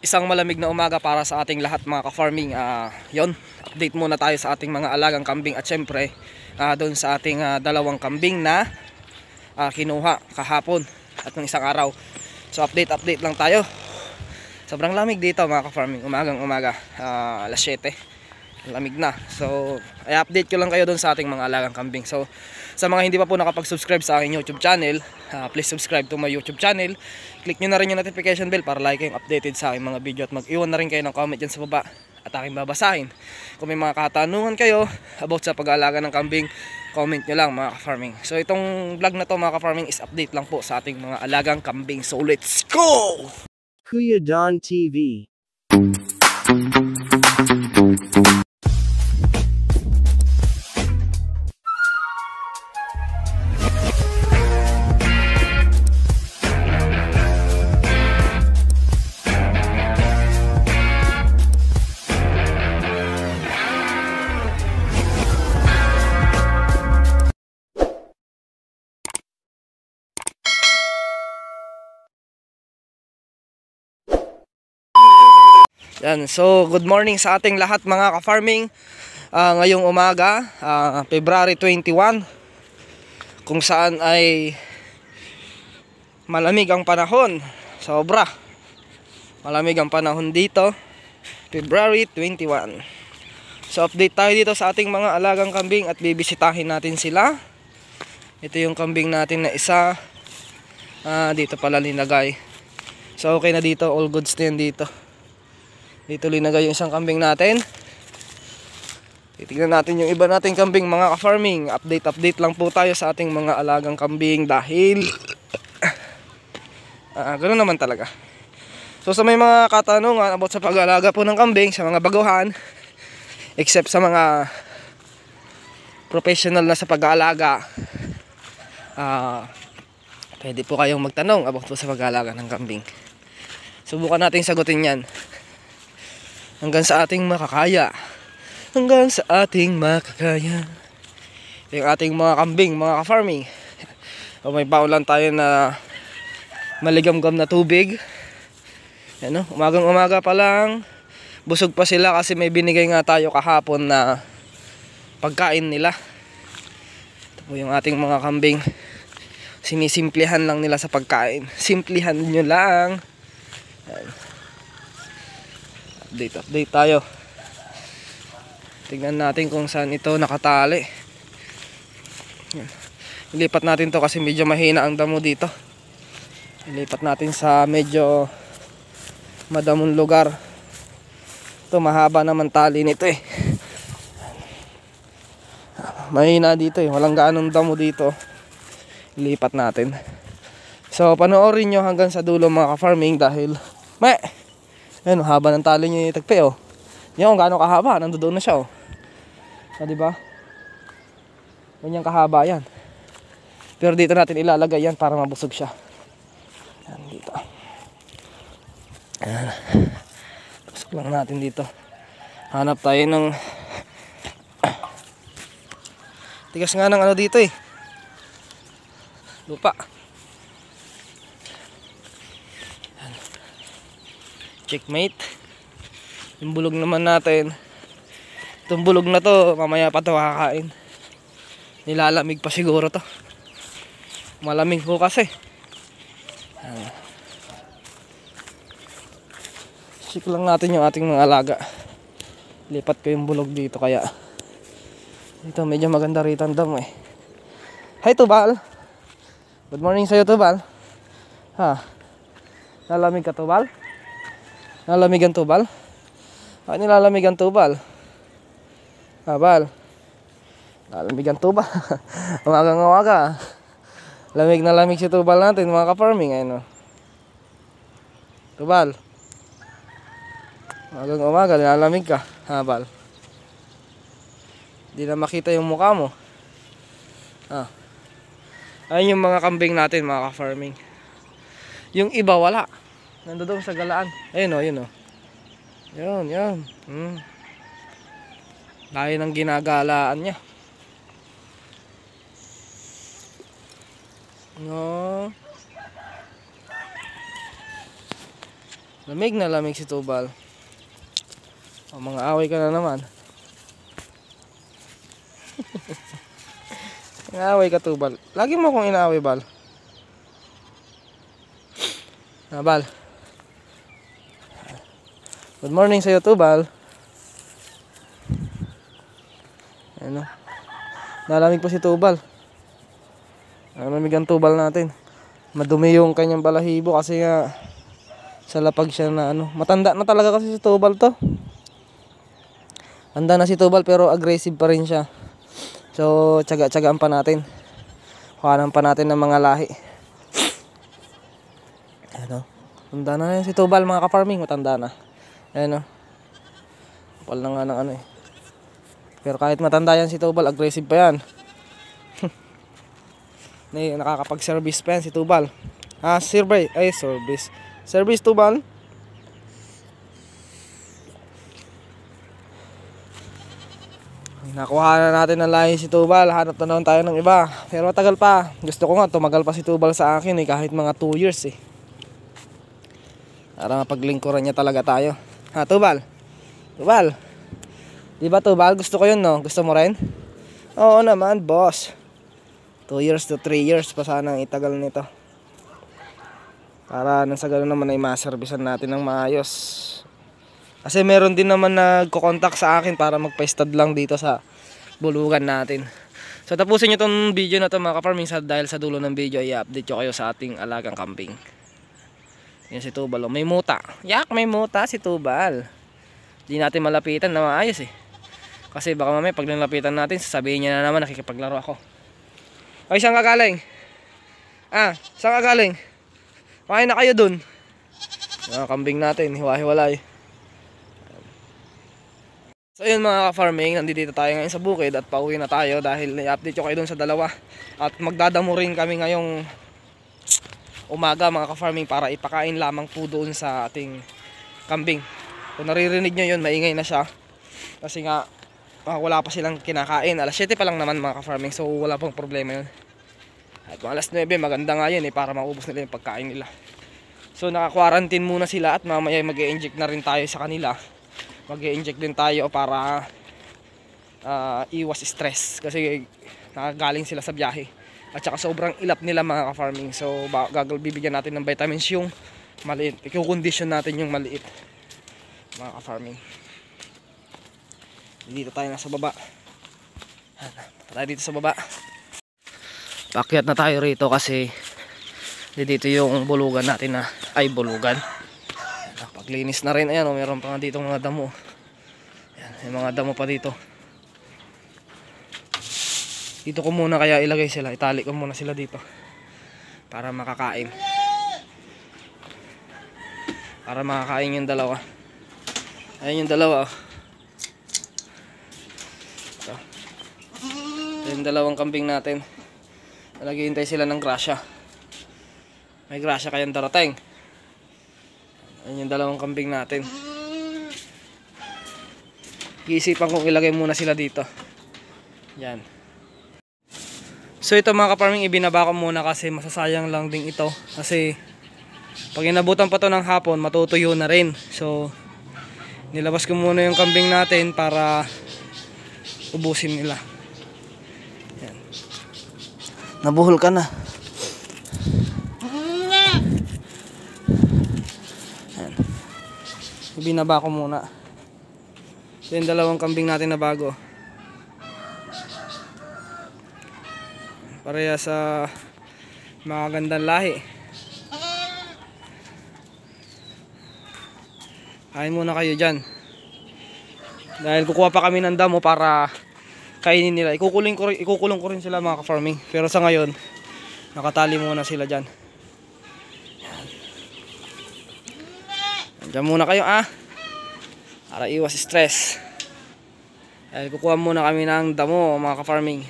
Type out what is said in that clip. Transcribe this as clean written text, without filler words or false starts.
Isang malamig na umaga para sa ating lahat mga ka-farming. Yon, update muna tayo sa ating mga alagang kambing at syempre doon sa ating dalawang kambing na kinuha kahapon at ng isang araw. So update lang tayo. Sobrang lamig dito mga ka-farming, umagang umaga, alas 7, lamig na. So i-update ko lang kayo doon sa ating mga alagang kambing. So sa mga hindi pa po nakapag-subscribe sa aking YouTube channel, please subscribe to my YouTube channel. Click nyo na rin yung notification bell para like kayong updated sa aking mga video. At mag-iwan na rin kayo ng comment dyan sa baba at aking babasahin. Kung may mga katanungan kayo about sa pag-aalaga ng kambing, comment nyo lang mga ka-farming. So itong vlog na to mga ka-farming is update lang po sa ating mga alagang kambing. So let's go! Kuya Don TV. Yan, so good morning sa ating lahat mga ka-farming. Ngayong umaga, February 21, kung saan ay malamig ang panahon. Sobra malamig ang panahon dito, February 21. So update tayo dito sa ating mga alagang kambing at bibisitahin natin sila. Ito yung kambing natin na isa, dito pala linagay. So okay na dito, all goods na yan dito. Dito linagay yung isang kambing natin. Titignan natin yung iba nating kambing mga ka-farming. Update lang po tayo sa ating mga alagang kambing dahil ganoon naman talaga. So sa may mga katanungan about sa pag-aalaga po ng kambing sa mga baguhan, except sa mga professional na sa pag-aalaga, pwede po kayong magtanong about po sa pag-aalaga ng kambing. Subukan natin sagutin yan hanggang sa ating makakaya. Hanggang sa ating makakaya. Yung ating mga kambing, mga ka-farming. O may paulan tayo na maligamgam na tubig. Ano, umagang umaga pa lang, busog pa sila kasi may binigay nga tayo kahapon na pagkain nila. Ito po yung ating mga kambing. Sinisimplihan lang nila sa pagkain. Simplihan nyo lang. Yan. Update tayo. Tingnan natin kung saan ito nakatali. Ilipat natin to kasi medyo mahina ang damo dito. Ilipat natin sa medyo madamong lugar. Ito mahaba naman tali nito eh. Mahina dito eh, walang gaanong damo dito. Ilipat natin. So panoorin nyo hanggang sa dulo mga ka-farming dahil ayun, haba ng tali niya yung tagpe oh. Yan kung gaano kahaba, nandoon na siya oh. Diba? Ganyan kahaba yan. Pero dito natin ilalagay yan para mabusog siya. Yan dito. Ayan. Busog lang natin dito. Hanap tayo ng tigas nga ng ano dito eh. Lupa. Checkmate. Yung bulog naman natin, itong bulog na to mamaya pa to kakain. Nilalamig pa siguro to, malamig po kasi. Check lang natin yung ating mga alaga. Lipat ko yung bulog dito kaya dito medyo maganda rito ang damo eh. Hi Tubal, good morning sa'yo Tubal. Nalamig ka Tubal? Nalamig ang Tubal? Ay, nilalamig ang Tubal. Bal. Nalamig ang Tubal. Umagang umaga. Lamig na lamig si Tubal natin mga ka-farming. Ayun o. Tubal. Umagang umaga, nilalamig ka. Bal. Hindi na makita yung mukha mo. Ayun yung mga kambing natin mga ka-farming. Yung iba wala. Nandoon sa galaan. Ayun o, ayun o. Yan. Layo ng ginagalaan niya. No. Lamig na lamig si Tubal. O, mga away ka na naman. Inaaway ka, Tubal. Lagi mo akong inaaway, Bal. Bal. Good morning sa'yo, Tubal. Ano? Nalamig pa si Tubal. Nalamig ang Tubal natin. Madumi yung kanyang balahibo kasi nga sa lapag siya na ano. Matanda na talaga kasi si Tubal to. Tanda na si Tubal pero aggressive pa rin siya. So, tsaga-tsagaan pa natin. Kuhanan pa natin ng mga lahi. Ano? Tanda na yan si Tubal, mga ka-farming. Matanda na. Ayan o. Kapal na nga ng ano eh. Pero kahit matanda yan si Tubal, aggressive pa yan. Nakakapag-service pa yan si Tubal. Service. Ay, service. Service, Tubal. Nakuha na natin ng lahi si Tubal. Hanap na naman tayo ng iba. Pero matagal pa. Gusto ko nga tumagal pa si Tubal sa akin eh. Kahit mga 2 years eh. Para mapaglingkuran niya talaga tayo. Tubal? Tubal? Diba Tubal? Gusto ko yun no? Gusto mo rin? Oo naman boss. 2 years to 3 years pa sana ang itagal nito. Para nang sa gano'n naman ay maservisan natin ng maayos. Kasi meron din naman nagko-contact sa akin para magpa-stud lang dito sa bulugan natin. So tapusin nyo tong video na to mga ka-farming, dahil sa dulo ng video i-update ko kayo sa ating alagang kambing. Yan si Tubal. May muta. Yak, may muta si Tubal. Di natin malapitan na maayos eh. Kasi baka mamaya pag nilapitan natin, sasabihin niya na naman nakikipaglaro ako. Ay, saan ka galing? Saan ka galing? Kain na kayo dun. Kambing natin, hiwa-hiwalay. So yun mga ka-farming, nandito tayo ngayon sa bukid at pauwi na tayo dahil i-update ko kayo dun sa dalawa. At magdadamo rin kami ngayong umaga mga ka-farming para ipakain lamang po doon sa ating kambing. Kung naririnig nyo yun, maingay na siya. Kasi nga, wala pa silang kinakain. Alas 7 pa lang naman mga ka-farming, so wala pong problema yun. At kung alas 9, maganda nga yun para maubos nila yung pagkain nila. So naka-quarantine muna sila at mamaya mag-i-inject na rin tayo sa kanila. Mag-i-inject din tayo para iwas stress. Kasi nakagaling sila sa biyahe. At saka sobrang ilap nila mga ka-farming. So bibigyan natin ng vitamins yung maliit. I-condition natin yung maliit mga ka-farming. Dito tayo na sa baba. Tayo dito sa baba. Pakyat na tayo rito kasi dito yung bulugan natin na ay bulugan. Paglinis na rin. Ayan, meron pa nga dito mga damo. Ayan, may mga damo pa dito. Dito ko muna kaya ilagay sila. Itali ko muna sila dito para makakain. Para makakain yung dalawa. Ayan yung dalawa. Ito yung dalawang kambing natin. Naghihintay sila ng grasya. May grasya kayang darating. Ayan yung dalawang kambing natin. Iisipan kong ilagay muna sila dito. Yan. So ito mga ka-farming, ibinaba ko muna kasi masasayang lang din ito. Kasi pag inabutan pa to ng hapon, matutuyo na rin. So nilabas ko muna yung kambing natin para ubusin nila. Yan. Nabuhol ka na. Yan. Ibinaba ko muna. So yung dalawang kambing natin na bago. Pareha sa magagandang lahi. Kain muna kayo dyan. Dahil kukuha pa kami ng damo para kainin nila. Ikukulong ko rin sila mga ka-farming. Pero sa ngayon, nakatali muna sila dyan. Dyan muna kayo para iwas stress. Dahil kukuha muna kami ng damo mga ka-farming.